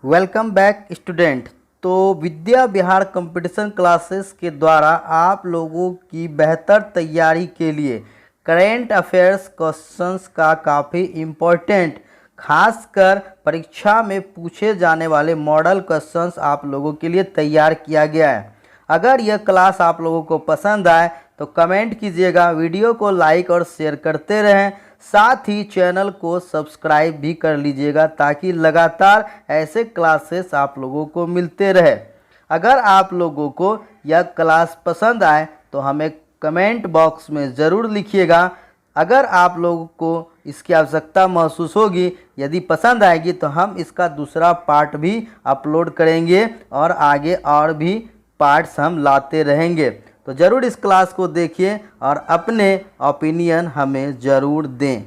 Welcome back student. तो Vidya Vihar competition classes के द्वारा आप लोगों की बेहतर तैयारी के लिए करेंट अफेयर्स क्वेश्चंस का काफ़ी इम्पोर्टेंट, खासकर परीक्षा में पूछे जाने वाले मॉडल क्वेश्चंस आप लोगों के लिए तैयार किया गया है। अगर यह क्लास आप लोगों को पसंद आए तो कमेंट कीजिएगा, वीडियो को लाइक और शेयर करते रहें, साथ ही चैनल को सब्सक्राइब भी कर लीजिएगा ताकि लगातार ऐसे क्लासेस आप लोगों को मिलते रहे। अगर आप लोगों को यह क्लास पसंद आए तो हमें कमेंट बॉक्स में ज़रूर लिखिएगा। अगर आप लोगों को इसकी आवश्यकता महसूस होगी, यदि पसंद आएगी तो हम इसका दूसरा पार्ट भी अपलोड करेंगे और आगे और भी पार्ट्स हम लाते रहेंगे। तो ज़रूर इस क्लास को देखिए और अपने ओपिनियन हमें ज़रूर दें।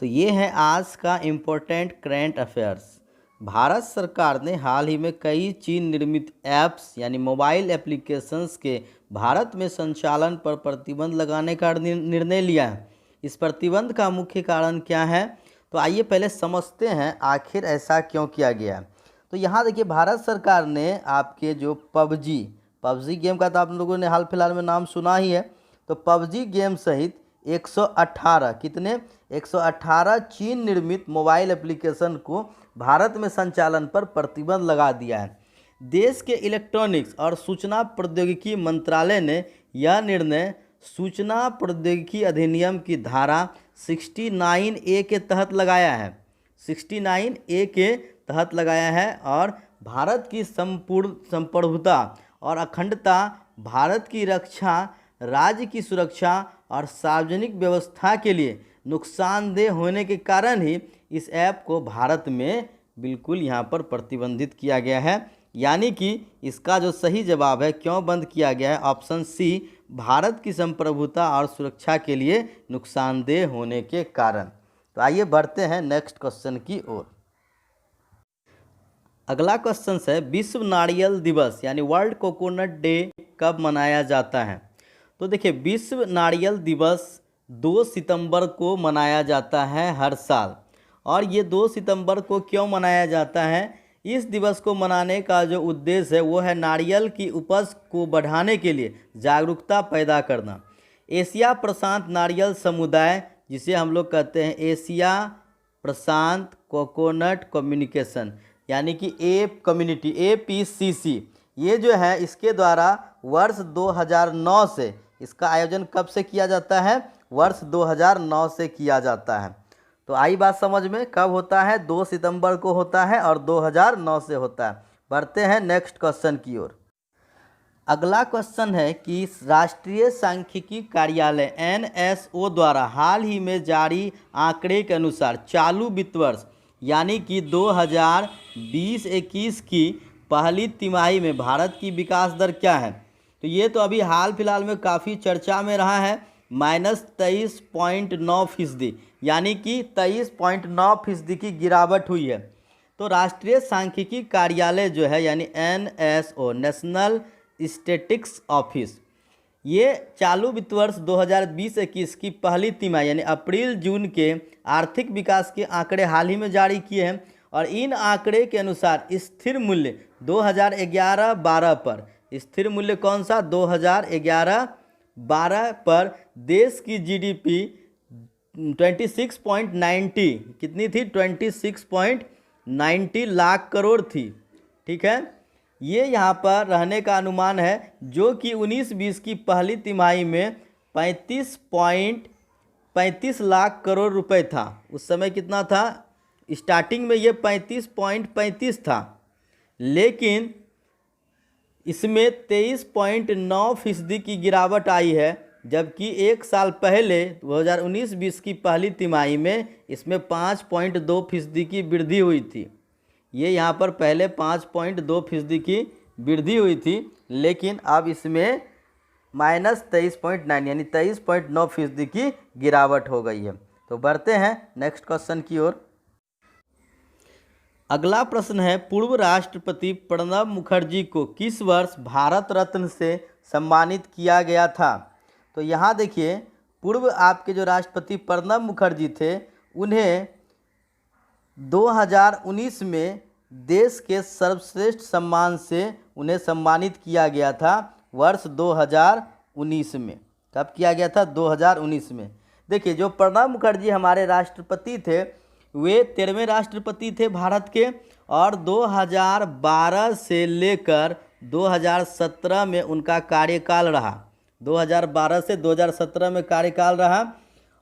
तो ये है आज का इम्पोर्टेंट करेंट अफेयर्स। भारत सरकार ने हाल ही में कई चीन निर्मित ऐप्स यानी मोबाइल एप्लीकेशंस के भारत में संचालन पर प्रतिबंध लगाने का निर्णय लिया है। इस प्रतिबंध का मुख्य कारण क्या है, तो आइए पहले समझते हैं आखिर ऐसा क्यों किया गया है। तो यहाँ देखिए, भारत सरकार ने आपके जो पबजी गेम का तो आप लोगों ने हाल फिलहाल में नाम सुना ही है। तो पबजी गेम सहित 118 कितने 118 चीन निर्मित मोबाइल एप्लीकेशन को भारत में संचालन पर प्रतिबंध लगा दिया है। देश के इलेक्ट्रॉनिक्स और सूचना प्रौद्योगिकी मंत्रालय ने यह निर्णय सूचना प्रौद्योगिकी अधिनियम की धारा 69A के तहत लगाया है। 69A के तहत लगाया है और भारत की संपूर्ण संप्रभुता और अखंडता, भारत की रक्षा, राज्य की सुरक्षा और सार्वजनिक व्यवस्था के लिए नुकसानदेह होने के कारण ही इस ऐप को भारत में बिल्कुल यहाँ पर प्रतिबंधित किया गया है। यानी कि इसका जो सही जवाब है क्यों बंद किया गया है, ऑप्शन सी, भारत की संप्रभुता और सुरक्षा के लिए नुकसानदेह होने के कारण। तो आइए बढ़ते हैं नेक्स्ट क्वेश्चन की ओर। अगला क्वेश्चन है, विश्व नारियल दिवस यानी वर्ल्ड कोकोनट डे कब मनाया जाता है। तो देखिए, विश्व नारियल दिवस 2 सितंबर को मनाया जाता है हर साल। और ये 2 सितंबर को क्यों मनाया जाता है, इस दिवस को मनाने का जो उद्देश्य है वो है नारियल की उपज को बढ़ाने के लिए जागरूकता पैदा करना। एशिया प्रशांत नारियल समुदाय, जिसे हम लोग कहते हैं एशिया प्रशांत कोकोनट कम्युनिकेशन यानी कि कम्युनिटी APCC, ये जो है इसके द्वारा वर्ष 2009 से इसका आयोजन कब से किया जाता है, वर्ष 2009 से किया जाता है। तो आई बात समझ में, कब होता है, 2 सितंबर को होता है और 2009 से होता है। बढ़ते हैं नेक्स्ट क्वेश्चन की ओर। अगला क्वेश्चन है कि राष्ट्रीय सांख्यिकी कार्यालय NSO द्वारा हाल ही में जारी आंकड़े के अनुसार चालू वित्त वर्ष यानी कि 2020-21 की पहली तिमाही में भारत की विकास दर क्या है। तो ये तो अभी हाल फिलहाल में काफ़ी चर्चा में रहा है, -23.9% यानी कि 23.9% की गिरावट हुई है। तो राष्ट्रीय सांख्यिकी कार्यालय जो है यानी NSO, नेशनल स्टैटिस्टिक्स ऑफिस, ये चालू वित्त वर्ष 2020-21 की पहली तिमाही यानी अप्रैल जून के आर्थिक विकास के आंकड़े हाल ही में जारी किए हैं। और इन आंकड़े के अनुसार स्थिर मूल्य 2011-12 पर, स्थिर मूल्य कौन सा, 2011-12 पर देश की GDP 26.90 कितनी थी, 26.90 लाख करोड़ थी। ठीक है, ये यहाँ पर रहने का अनुमान है, जो कि 19-20 की पहली तिमाही में 35.35 लाख करोड़ रुपए था। उस समय कितना था, स्टार्टिंग में ये 35.35 था, लेकिन इसमें 23.9% की गिरावट आई है, जबकि एक साल पहले 2019-20 की पहली तिमाही में इसमें 5.2% की वृद्धि हुई थी। ये यहाँ पर पहले 5.2% की वृद्धि हुई थी, लेकिन अब इसमें -23.9 यानी 23.9% की गिरावट हो गई है। तो बढ़ते हैं नेक्स्ट क्वेश्चन की ओर। अगला प्रश्न है, पूर्व राष्ट्रपति प्रणब मुखर्जी को किस वर्ष भारत रत्न से सम्मानित किया गया था। तो यहाँ देखिए, पूर्व आपके जो राष्ट्रपति प्रणब मुखर्जी थे, उन्हें 2019 में देश के सर्वश्रेष्ठ सम्मान से उन्हें सम्मानित किया गया था वर्ष 2019 में। कब किया गया था? 2019 में। देखिए, जो प्रणब मुखर्जी हमारे राष्ट्रपति थे, वे 13वें राष्ट्रपति थे भारत के, और 2012 से लेकर 2017 में उनका कार्यकाल रहा। 2012 से 2017 में कार्यकाल रहा,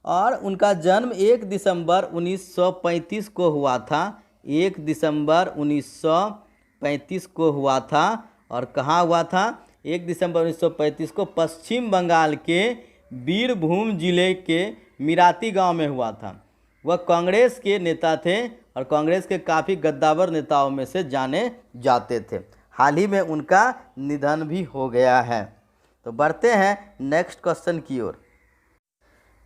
और उनका जन्म 1 दिसंबर 1935 को हुआ था। 1 दिसंबर 1935 को हुआ था। और कहाँ हुआ था? 1 दिसंबर 1935 को पश्चिम बंगाल के बीरभूम जिले के मिराती गांव में हुआ था। वह कांग्रेस के नेता थे और कांग्रेस के काफ़ी गद्दावर नेताओं में से जाने जाते थे। हाल ही में उनका निधन भी हो गया है। तो बढ़ते हैं नेक्स्ट क्वेश्चन की ओर।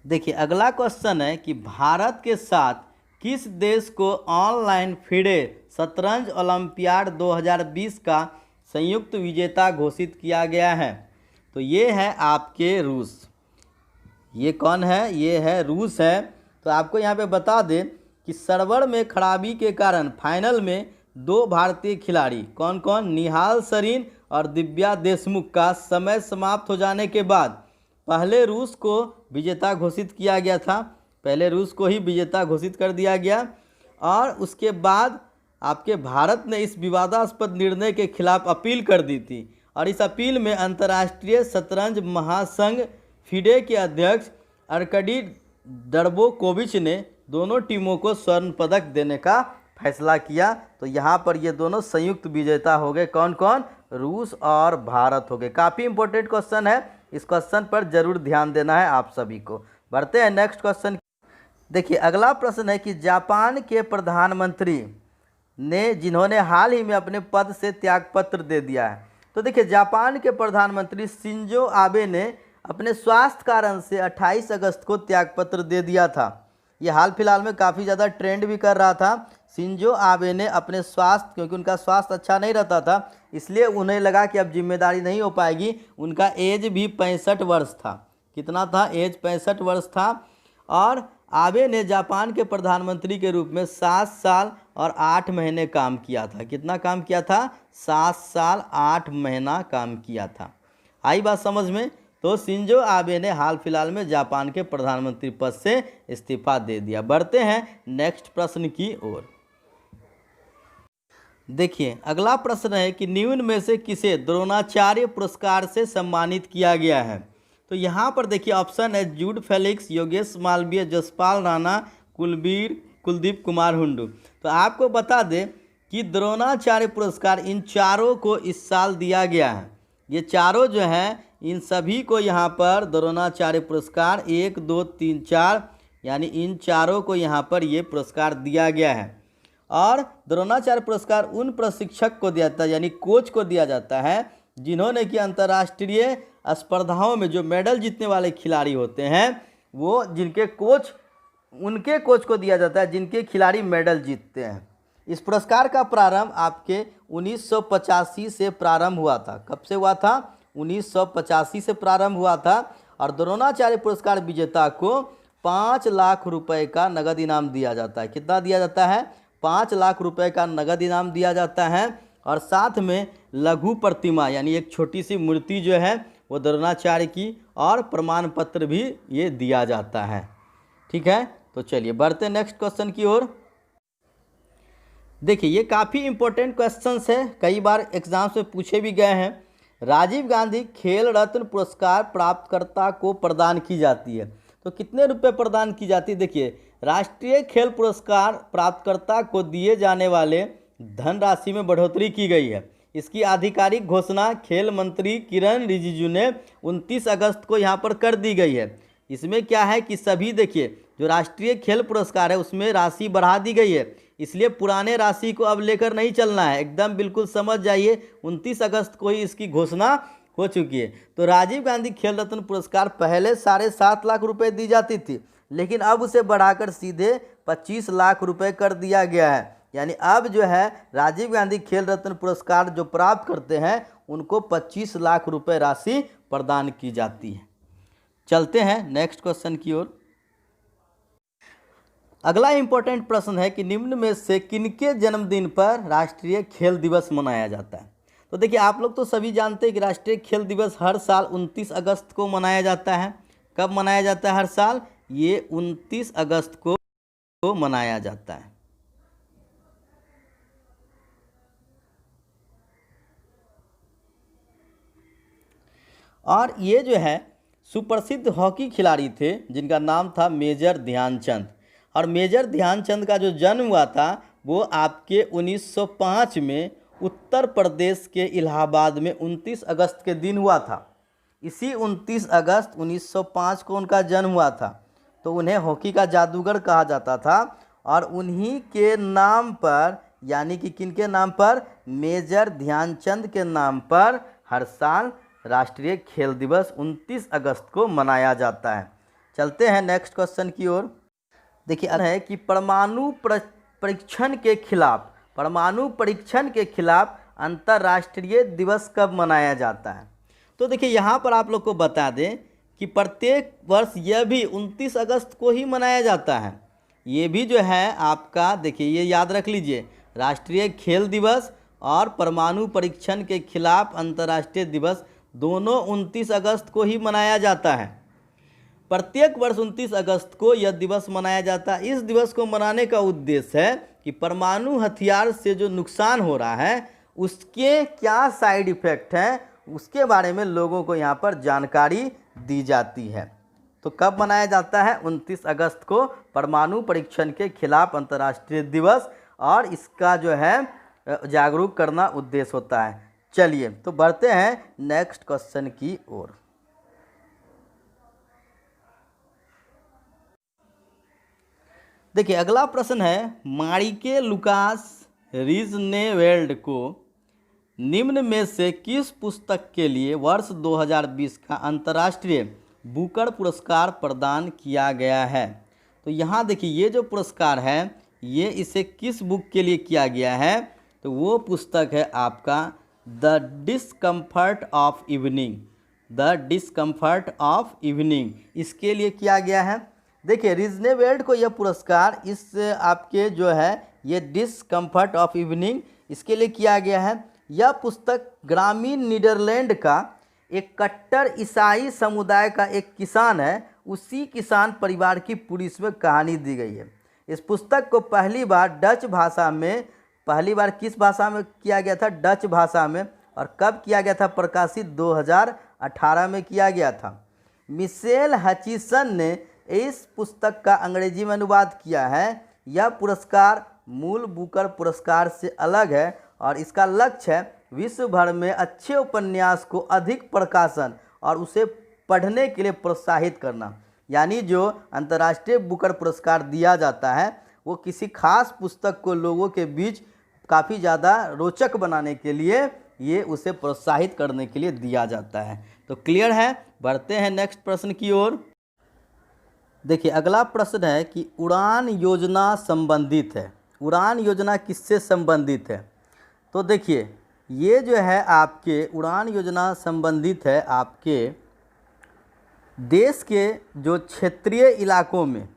देखिए, अगला क्वेश्चन है कि भारत के साथ किस देश को ऑनलाइन फिडे शतरंज ओलंपियाड 2020 का संयुक्त विजेता घोषित किया गया है? तो ये है आपके रूस। ये कौन है? ये है रूस है। तो आपको यहाँ पे बता दें कि सर्वर में खराबी के कारण फाइनल में 2 भारतीय खिलाड़ी, कौन कौन? निहाल सरीन और दिव्या देशमुख का समय समाप्त हो जाने के बाद पहले रूस को विजेता घोषित किया गया था। पहले रूस को ही विजेता घोषित कर दिया गया, और उसके बाद आपके भारत ने इस विवादास्पद निर्णय के खिलाफ अपील कर दी थी, और इस अपील में अंतर्राष्ट्रीय शतरंज महासंघ फिडे के अध्यक्ष अर्कडी डर्बोकोविच ने दोनों टीमों को स्वर्ण पदक देने का फैसला किया। तो यहाँ पर ये दोनों संयुक्त विजेता हो गए। कौन कौन? रूस और भारत हो गए। काफ़ी इंपॉर्टेंट क्वेश्चन है, इस क्वेश्चन पर जरूर ध्यान देना है आप सभी को। बढ़ते हैं नेक्स्ट क्वेश्चन। देखिए, अगला प्रश्न है कि जापान के प्रधानमंत्री ने, जिन्होंने हाल ही में अपने पद से त्यागपत्र दे दिया है। तो देखिए, जापान के प्रधानमंत्री शिंजो आबे ने अपने स्वास्थ्य कारण से 28 अगस्त को त्यागपत्र दे दिया था। ये हाल फिलहाल में काफ़ी ज़्यादा ट्रेंड भी कर रहा था। शिंजो आबे ने अपने स्वास्थ्य, क्योंकि उनका स्वास्थ्य अच्छा नहीं रहता था, इसलिए उन्हें लगा कि अब जिम्मेदारी नहीं हो पाएगी। उनका एज भी 65 वर्ष था। कितना था? एज 65 वर्ष था। और आबे ने जापान के प्रधानमंत्री के रूप में 7 साल और 8 महीने काम किया था। कितना काम किया था? 7 साल 8 महीना काम किया था। आई बात समझ में? तो शिंजो आबे ने हाल फिलहाल में जापान के प्रधानमंत्री पद से इस्तीफा दे दिया। बढ़ते हैं नेक्स्ट प्रश्न की ओर। देखिए, अगला प्रश्न है कि निम्न में से किसे द्रोणाचार्य पुरस्कार से सम्मानित किया गया है? तो यहाँ पर देखिए ऑप्शन है जूड फेलिक्स, योगेश मालवीय, जसपाल राणा, कुलदीप कुमार हुंडू। तो आपको बता दें कि द्रोणाचार्य पुरस्कार इन चारों को इस साल दिया गया है। ये चारों जो हैं, इन सभी को यहाँ पर द्रोणाचार्य पुरस्कार 1, 2, 3, 4 यानी इन चारों को यहाँ पर ये पुरस्कार दिया गया है। और द्रोणाचार्य पुरस्कार उन प्रशिक्षक को दिया जाता है, यानी कोच को दिया जाता है, जिन्होंने कि अंतर्राष्ट्रीय स्पर्धाओं में जो मेडल जीतने वाले खिलाड़ी होते हैं, वो जिनके कोच, उनके कोच को दिया जाता है जिनके खिलाड़ी मेडल जीतते हैं। इस पुरस्कार का प्रारंभ आपके 1985 से प्रारंभ हुआ था। कब से हुआ था? 1985 से प्रारंभ हुआ था। और द्रोणाचार्य पुरस्कार विजेता को 5 लाख रुपए का नगद इनाम दिया जाता है। कितना दिया जाता है? 5 लाख रुपए का नगद इनाम दिया जाता है। और साथ में लघु प्रतिमा, यानी एक छोटी सी मूर्ति जो है वो द्रोणाचार्य की, और प्रमाण पत्र भी ये दिया जाता है। ठीक है, तो चलिए बढ़ते नेक्स्ट क्वेश्चन की ओर। देखिए, ये काफ़ी इंपॉर्टेंट क्वेश्चंस है, कई बार एग्जाम्स में पूछे भी गए हैं। राजीव गांधी खेल रत्न पुरस्कार प्राप्तकर्ता को प्रदान की जाती है। तो कितने रुपए प्रदान की जाती है? देखिए, राष्ट्रीय खेल पुरस्कार प्राप्तकर्ता को दिए जाने वाले धनराशि में बढ़ोतरी की गई है। इसकी आधिकारिक घोषणा खेल मंत्री किरण रिजिजू ने 29 अगस्त को यहाँ पर कर दी गई है। इसमें क्या है कि सभी, देखिए, जो राष्ट्रीय खेल पुरस्कार है उसमें राशि बढ़ा दी गई है, इसलिए पुराने राशि को अब लेकर नहीं चलना है, एकदम बिल्कुल समझ जाइए। 29 अगस्त को ही इसकी घोषणा हो चुकी है। तो राजीव गांधी खेल रत्न पुरस्कार पहले 7.5 लाख रुपए दी जाती थी, लेकिन अब उसे बढ़ाकर सीधे 25 लाख रुपए कर दिया गया है। यानी अब जो है राजीव गांधी खेल रत्न पुरस्कार जो प्राप्त करते हैं उनको 25 लाख रुपए राशि प्रदान की जाती है। चलते हैं नेक्स्ट क्वेश्चन की ओर। अगला इंपॉर्टेंट प्रश्न है कि निम्न में से किनके जन्मदिन पर राष्ट्रीय खेल दिवस मनाया जाता है। तो देखिए, आप लोग तो सभी जानते हैं कि राष्ट्रीय खेल दिवस हर साल 29 अगस्त को मनाया जाता है। कब मनाया जाता है हर साल? ये 29 अगस्त को मनाया जाता है। और ये जो है सुप्रसिद्ध हॉकी खिलाड़ी थे जिनका नाम था मेजर ध्यानचंद। और मेजर ध्यानचंद का जो जन्म हुआ था वो आपके 1905 में उत्तर प्रदेश के इलाहाबाद में 29 अगस्त के दिन हुआ था। इसी 29 अगस्त 1905 को उनका जन्म हुआ था। तो उन्हें हॉकी का जादूगर कहा जाता था। और उन्हीं के नाम पर, यानी कि किनके नाम पर? मेजर ध्यानचंद के नाम पर हर साल राष्ट्रीय खेल दिवस 29 अगस्त को मनाया जाता है। चलते हैं नेक्स्ट क्वेश्चन की ओर। देखिए है कि परमाणु परीक्षण के खिलाफ अंतर्राष्ट्रीय दिवस कब मनाया जाता है। तो देखिए, यहाँ पर आप लोग को बता दें कि प्रत्येक वर्ष यह भी 29 अगस्त को ही मनाया जाता है। ये भी जो है आपका, देखिए ये याद रख लीजिए, राष्ट्रीय खेल दिवस और परमाणु परीक्षण के खिलाफ अंतर्राष्ट्रीय दिवस दोनों 29 अगस्त को ही मनाया जाता है। प्रत्येक वर्ष 29 अगस्त को यह दिवस मनाया जाता है। इस दिवस को मनाने का उद्देश्य है कि परमाणु हथियार से जो नुकसान हो रहा है उसके क्या साइड इफ़ेक्ट हैं, उसके बारे में लोगों को यहाँ पर जानकारी दी जाती है। तो कब मनाया जाता है? 29 अगस्त को परमाणु परीक्षण के खिलाफ अंतर्राष्ट्रीय दिवस, और इसका जो है जागरूक करना उद्देश्य होता है। चलिए तो बढ़ते हैं नेक्स्ट क्वेश्चन की ओर। देखिए अगला प्रश्न है, मारिके लुकास रिजनेवेल्ड को निम्न में से किस पुस्तक के लिए वर्ष 2020 का अंतर्राष्ट्रीय बुकर पुरस्कार प्रदान किया गया है। तो यहाँ देखिए, ये जो पुरस्कार है ये इसे किस बुक के लिए किया गया है? तो वो पुस्तक है आपका द डिस्कम्फर्ट ऑफ इवनिंग, इसके लिए किया गया है। देखिए रिजनेवेल्ड को यह पुरस्कार इस आपके जो है ये डिस्कम्फर्ट ऑफ इवनिंग इसके लिए किया गया है। यह पुस्तक ग्रामीण नीदरलैंड का एक कट्टर ईसाई समुदाय का एक किसान है, उसी किसान परिवार की पूरी इसमें कहानी दी गई है। इस पुस्तक को पहली बार किस भाषा में किया गया था? डच भाषा में। और कब किया गया था? प्रकाशित 2018 में किया गया था। मिशेल हचिसन ने इस पुस्तक का अंग्रेजी में अनुवाद किया है। यह पुरस्कार मूल बुकर पुरस्कार से अलग है और इसका लक्ष्य है विश्व भर में अच्छे उपन्यास को अधिक प्रकाशन और उसे पढ़ने के लिए प्रोत्साहित करना। यानी जो अंतर्राष्ट्रीय बुकर पुरस्कार दिया जाता है वो किसी खास पुस्तक को लोगों के बीच काफ़ी ज़्यादा रोचक बनाने के लिए, ये उसे प्रोत्साहित करने के लिए दिया जाता है। तो क्लियर है। बढ़ते हैं नेक्स्ट प्रश्न की ओर। देखिए अगला प्रश्न है कि उड़ान योजना संबंधित है। उड़ान योजना किससे संबंधित है? तो देखिए ये जो है आपके उड़ान योजना संबंधित है आपके देश के जो क्षेत्रीय इलाकों में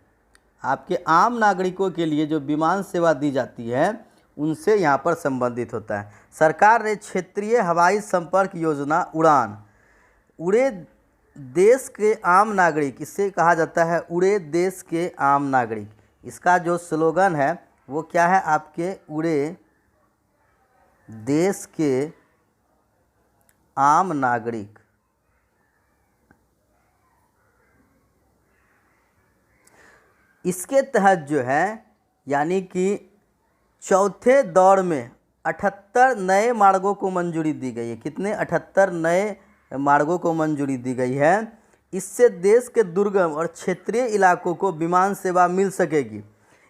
आपके आम नागरिकों के लिए जो विमान सेवा दी जाती है उनसे यहाँ पर संबंधित होता है। सरकार ने क्षेत्रीय हवाई संपर्क योजना उड़ान, उड़े देश के आम नागरिक, इससे कहा जाता है उड़े देश के आम नागरिक। इसका जो स्लोगन है वो क्या है आपके? उड़े देश के आम नागरिक। इसके तहत जो है यानी कि चौथे दौर में 78 नए मार्गों को मंजूरी दी गई है। कितने? 78 नए मार्गों को मंजूरी दी गई है। इससे देश के दुर्गम और क्षेत्रीय इलाकों को विमान सेवा मिल सकेगी।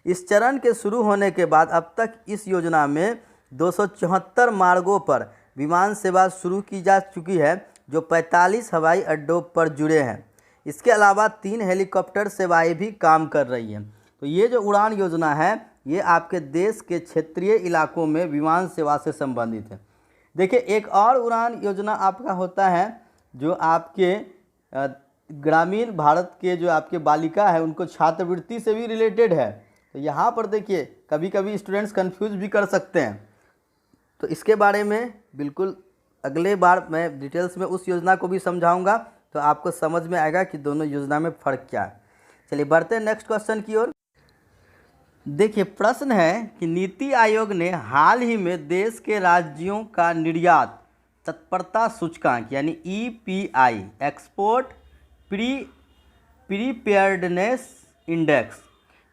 इस चरण के शुरू होने के बाद अब तक इस योजना में 274 मार्गों पर विमान सेवा शुरू की जा चुकी है जो 45 हवाई अड्डों पर जुड़े हैं। इसके अलावा 3 हेलीकॉप्टर सेवाएं भी काम कर रही हैं। तो ये जो उड़ान योजना है ये आपके देश के क्षेत्रीय इलाकों में विमान सेवा से संबंधित है। देखिए एक और उड़ान योजना आपका होता है जो आपके ग्रामीण भारत के जो आपके बालिका है उनको छात्रवृत्ति से भी रिलेटेड है। तो यहाँ पर देखिए कभी कभी स्टूडेंट्स कंफ्यूज भी कर सकते हैं, तो इसके बारे में बिल्कुल अगले बार मैं डिटेल्स में उस योजना को भी समझाऊंगा, तो आपको समझ में आएगा कि दोनों योजना में फ़र्क क्या है। चलिए बढ़ते हैं नेक्स्ट क्वेश्चन की ओर। देखिए प्रश्न है कि नीति आयोग ने हाल ही में देश के राज्यों का निर्यात तत्परता सूचकांक यानी EPI एक्सपोर्ट प्रीपेयर्डनेस इंडेक्स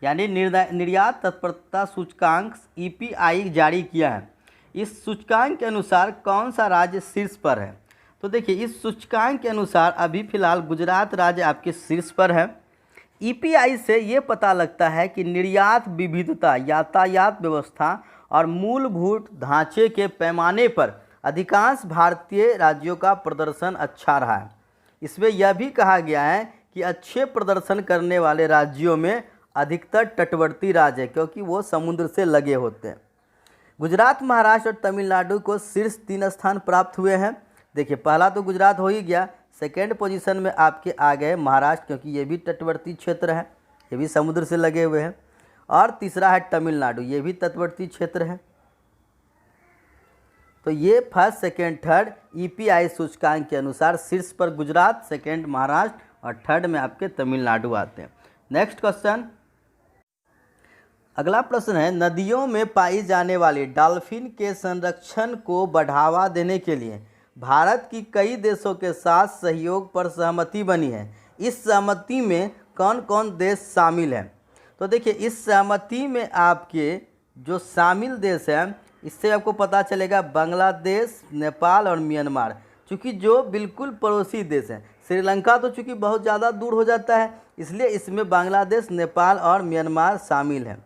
यानी निर्यात तत्परता सूचकांक EPI जारी किया है। इस सूचकांक के अनुसार कौन सा राज्य शीर्ष पर है? तो देखिए इस सूचकांक के अनुसार अभी फ़िलहाल गुजरात राज्य आपके शीर्ष पर है। EPI से ये पता लगता है कि निर्यात विविधता, यातायात व्यवस्था और मूलभूत ढांचे के पैमाने पर अधिकांश भारतीय राज्यों का प्रदर्शन अच्छा रहा है। इसमें यह भी कहा गया है कि अच्छे प्रदर्शन करने वाले राज्यों में अधिकतर तटवर्ती राज्य है, क्योंकि वो समुद्र से लगे होते हैं। गुजरात, महाराष्ट्र और तमिलनाडु को शीर्ष 3 स्थान प्राप्त हुए हैं। देखिए पहला तो गुजरात हो ही गया, सेकेंड पोजीशन में आपके आ गए महाराष्ट्र, क्योंकि ये भी तटवर्ती क्षेत्र है, ये भी समुद्र से लगे हुए हैं। और तीसरा है तमिलनाडु, ये भी तटवर्ती क्षेत्र है। तो ये फर्स्ट, सेकेंड, थर्ड EPI सूचकांक के अनुसार शीर्ष पर गुजरात, सेकेंड महाराष्ट्र और थर्ड में आपके तमिलनाडु आते हैं। नेक्स्ट क्वेश्चन, अगला प्रश्न है नदियों में पाई जाने वाली डॉल्फिन के संरक्षण को बढ़ावा देने के लिए भारत की कई देशों के साथ सहयोग पर सहमति बनी है। इस सहमति में कौन कौन देश शामिल हैं? तो देखिए इस सहमति में आपके जो शामिल देश हैं, इससे आपको पता चलेगा बांग्लादेश, नेपाल और म्यांमार, चूँकि जो बिल्कुल पड़ोसी देश हैं। श्रीलंका तो चूँकि बहुत ज़्यादा दूर हो जाता है, इसलिए इसमें बांग्लादेश, नेपाल और म्यांमार शामिल हैं।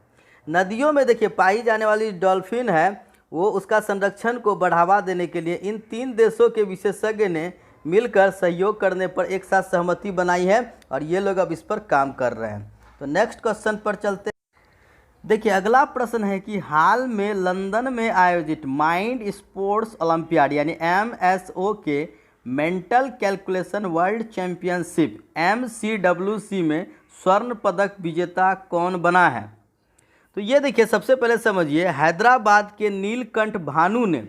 नदियों में देखिए पाई जाने वाली डॉल्फिन है, वो उसका संरक्षण को बढ़ावा देने के लिए इन 3 देशों के विशेषज्ञ ने मिलकर सहयोग करने पर एक साथ सहमति बनाई है और ये लोग अब इस पर काम कर रहे हैं। तो नेक्स्ट क्वेश्चन पर चलते हैं। देखिए अगला प्रश्न है कि हाल में लंदन में आयोजित माइंड स्पोर्ट्स ओलंपियाड यानी MSO के mental calculation world championship MCWC में स्वर्ण पदक विजेता कौन बना है? तो ये देखिए सबसे पहले समझिए, हैदराबाद के नीलकंठ भानु ने,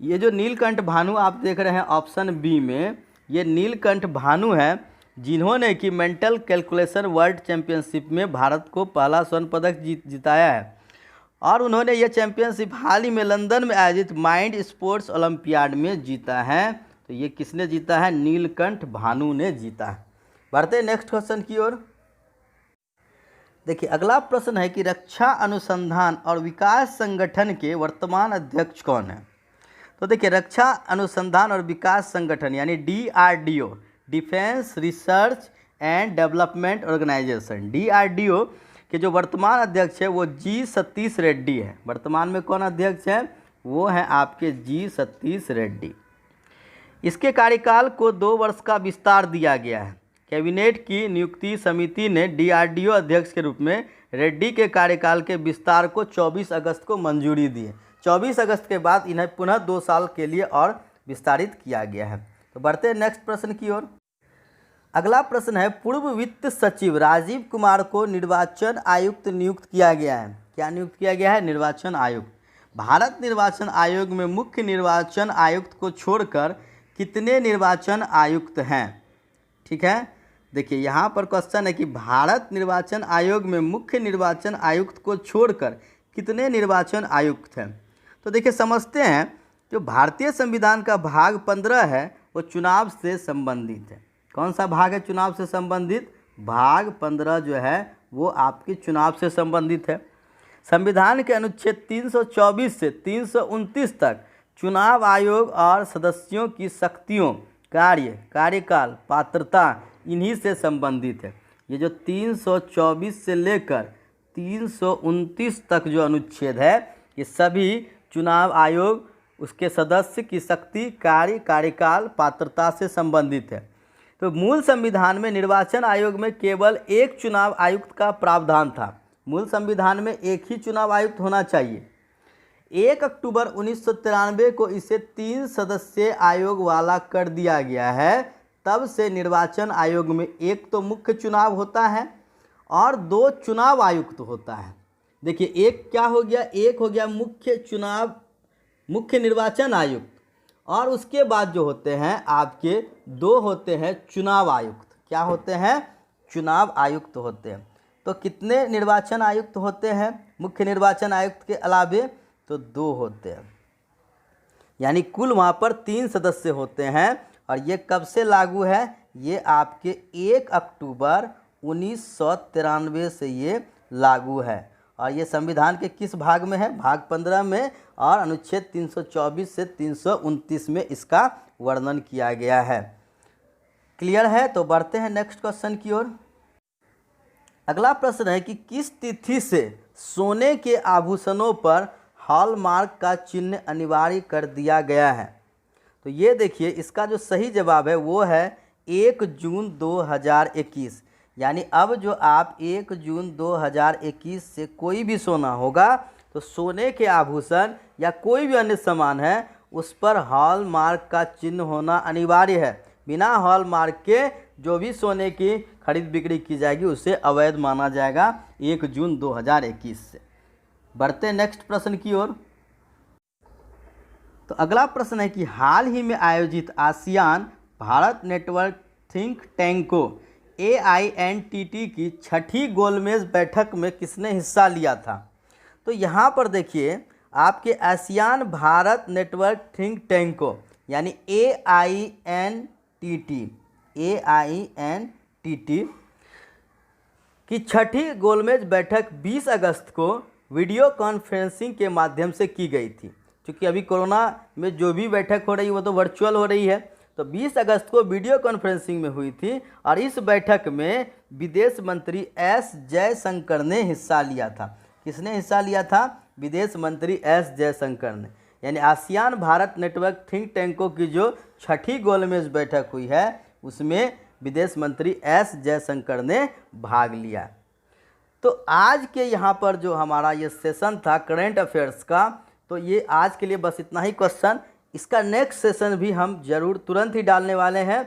ये जो नीलकंठ भानु आप देख रहे हैं ऑप्शन बी में, ये नीलकंठ भानु है जिन्होंने कि मेंटल कैलकुलेशन वर्ल्ड चैंपियनशिप में भारत को पहला स्वर्ण पदक जिताया है। और उन्होंने ये चैंपियनशिप हाल ही में लंदन में आयोजित माइंड स्पोर्ट्स ओलंपियाड में जीता है। तो ये किसने जीता है? नीलकंठ भानु ने जीता है। बढ़ते हैं नेक्स्ट क्वेश्चन की ओर। देखिए अगला प्रश्न है कि रक्षा अनुसंधान और विकास संगठन के वर्तमान अध्यक्ष कौन है? तो देखिए रक्षा अनुसंधान और विकास संगठन यानी DRDO, defence research and development organisation, DRDO के जो वर्तमान अध्यक्ष है वो G सतीश रेड्डी है। वर्तमान में कौन अध्यक्ष है? वो हैं आपके G सतीश रेड्डी। इसके कार्यकाल को 2 वर्ष का विस्तार दिया गया है। कैबिनेट की नियुक्ति समिति ने DRDO अध्यक्ष के रूप में रेड्डी के कार्यकाल के विस्तार को 24 अगस्त को मंजूरी दी है। 24 अगस्त के बाद इन्हें पुनः 2 साल के लिए और विस्तारित किया गया है। तो बढ़ते हैं नेक्स्ट प्रश्न की ओर। अगला प्रश्न है पूर्व वित्त सचिव राजीव कुमार को निर्वाचन आयुक्त नियुक्त किया गया है। क्या नियुक्त किया गया है? निर्वाचन आयुक्त। भारत निर्वाचन आयोग में मुख्य निर्वाचन आयुक्त को छोड़कर कितने निर्वाचन आयुक्त हैं? ठीक है, देखिए यहाँ पर क्वेश्चन है कि भारत निर्वाचन आयोग में मुख्य निर्वाचन आयुक्त को छोड़कर कितने निर्वाचन आयुक्त हैं? तो देखिए समझते हैं, जो भारतीय संविधान का भाग 15 है वो चुनाव से संबंधित है। कौन सा भाग है चुनाव से संबंधित? भाग 15 जो है वो आपके चुनाव से संबंधित है। संविधान के अनुच्छेद 324 से 329 तक चुनाव आयोग और सदस्यों की शक्तियों, कार्य, कार्यकाल, पात्रता इन्हीं से संबंधित है। ये जो 324 से लेकर 329 तक जो अनुच्छेद है, ये सभी चुनाव आयोग, उसके सदस्य की शक्ति, कार्य, कार्यकाल, पात्रता से संबंधित है। तो मूल संविधान में निर्वाचन आयोग में केवल एक चुनाव आयुक्त का प्रावधान था। मूल संविधान में एक ही चुनाव आयुक्त होना चाहिए। 1 अक्टूबर 1993 को इसे 3 सदस्यीय आयोग वाला कर दिया गया है। तब से निर्वाचन आयोग में एक तो मुख्य चुनाव होता है और 2 चुनाव आयुक्त होता है। देखिए एक क्या हो गया, एक हो गया मुख्य निर्वाचन आयुक्त, और उसके बाद जो होते हैं आपके दो होते हैं चुनाव आयुक्त। क्या होते हैं? चुनाव आयुक्त होते हैं। तो कितने निर्वाचन आयुक्त होते हैं मुख्य निर्वाचन आयुक्त के अलावे? तो दो होते हैं, यानी कुल वहाँ पर 3 सदस्य होते हैं। और ये कब से लागू है? ये आपके 1 अक्टूबर 1993 से ये लागू है। और ये संविधान के किस भाग में है? भाग 15 में, और अनुच्छेद 324 से 329 में इसका वर्णन किया गया है। क्लियर है? तो बढ़ते हैं नेक्स्ट क्वेश्चन की ओर। अगला प्रश्न है कि किस तिथि से सोने के आभूषणों पर हॉलमार्क का चिन्ह अनिवार्य कर दिया गया है? तो ये देखिए इसका जो सही जवाब है वो है 1 जून 2021। यानी अब जो आप 1 जून 2021 से कोई भी सोना होगा तो सोने के आभूषण या कोई भी अन्य सामान है उस पर हॉलमार्क का चिन्ह होना अनिवार्य है। बिना हॉलमार्क के जो भी सोने की खरीद बिक्री की जाएगी उसे अवैध माना जाएगा 1 जून 2021 से। बढ़ते नेक्स्ट प्रश्न की ओर। तो अगला प्रश्न है कि हाल ही में आयोजित आसियान भारत नेटवर्क थिंक टैंको AINTT की 6ठी गोलमेज बैठक में किसने हिस्सा लिया था? तो यहाँ पर देखिए आपके आसियान भारत नेटवर्क थिंक टैंको यानी AINTT की 6ठी गोलमेज बैठक 20 अगस्त को वीडियो कॉन्फ्रेंसिंग के माध्यम से की गई थी। क्योंकि अभी कोरोना में जो भी बैठक हो रही है वो तो वर्चुअल हो रही है, तो 20 अगस्त को वीडियो कॉन्फ्रेंसिंग में हुई थी। और इस बैठक में विदेश मंत्री S जयशंकर ने हिस्सा लिया था। किसने हिस्सा लिया था? विदेश मंत्री S जयशंकर ने। यानी आसियान भारत नेटवर्क थिंक टैंकों की जो 6ठी गोलमेज बैठक हुई है उसमें विदेश मंत्री S जयशंकर ने भाग लिया। तो आज के यहाँ पर जो हमारा ये सेशन था करेंट अफेयर्स का, तो ये आज के लिए बस इतना ही क्वेश्चन। इसका नेक्स्ट सेशन भी हम जरूर तुरंत ही डालने वाले हैं।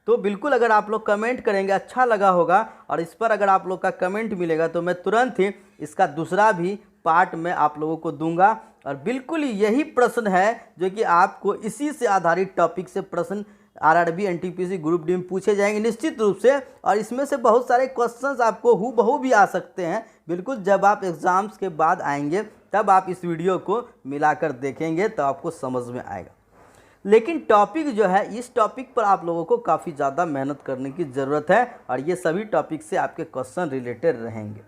तो बिल्कुल अगर आप लोग कमेंट करेंगे अच्छा लगा होगा, और इस पर अगर आप लोग का कमेंट मिलेगा तो मैं तुरंत ही इसका दूसरा भी पार्ट में आप लोगों को दूंगा। और बिल्कुल यही प्रश्न है जो कि आपको इसी से आधारित टॉपिक से प्रश्न RRB NTPC ग्रुप डी में पूछे जाएंगे निश्चित रूप से। और इसमें से बहुत सारे क्वेश्चंस आपको हूबहू भी आ सकते हैं। बिल्कुल जब आप एग्ज़ाम्स के बाद आएंगे तब आप इस वीडियो को मिलाकर देखेंगे तो आपको समझ में आएगा। लेकिन टॉपिक जो है इस टॉपिक पर आप लोगों को काफ़ी ज़्यादा मेहनत करने की ज़रूरत है, और ये सभी टॉपिक से आपके क्वेश्चन रिलेटेड रहेंगे।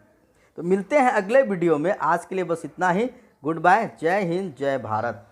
तो मिलते हैं अगले वीडियो में। आज के लिए बस इतना ही। गुड बाय, जय हिंद, जय भारत।